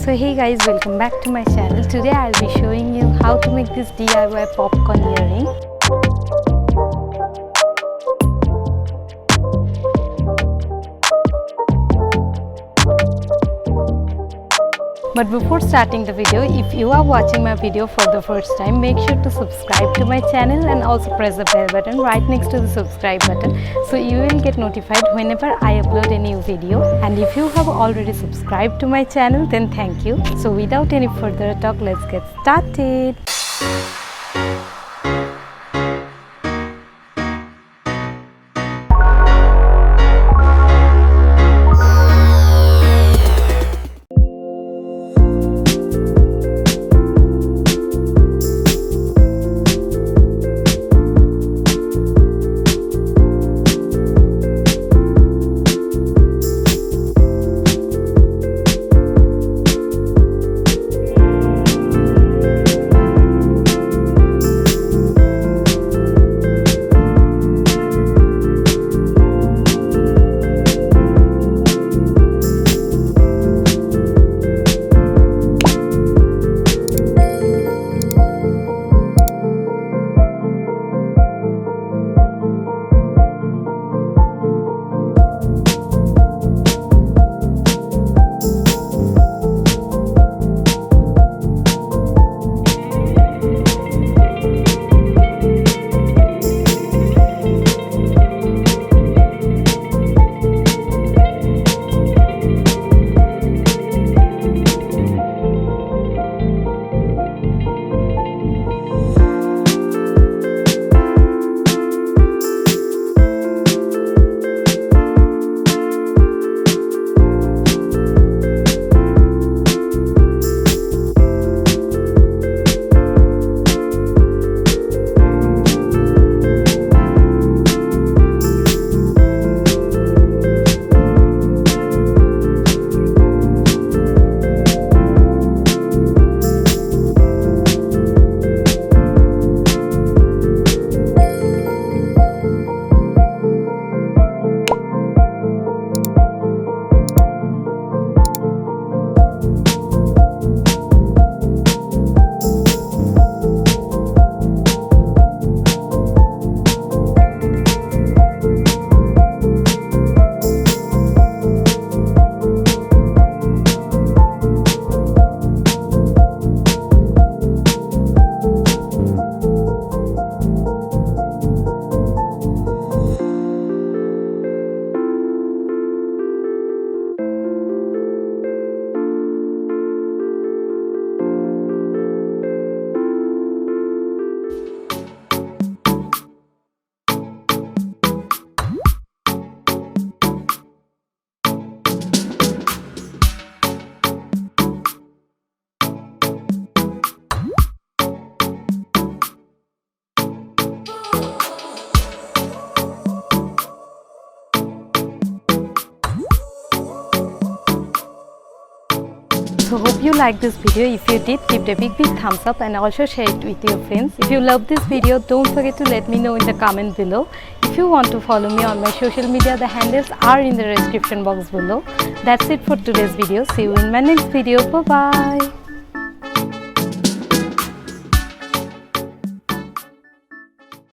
So hey guys, welcome back to my channel. Today I'll be showing you how to make this DIY popcorn earring. But before starting the video, if you are watching my video for the first time, make sure to subscribe to my channel and also press the bell button right next to the subscribe button so you will get notified whenever I upload a new video. And if you have already subscribed to my channel, then thank you. So without any further talk, let's get started. So hope you liked this video. If you did, give it a big thumbs up and also share it with your friends. If you love this video, don't forget to let me know in the comment below. If you want to follow me on my social media, the handles are in the description box below. That's it for today's video. See you in my next video. Bye bye.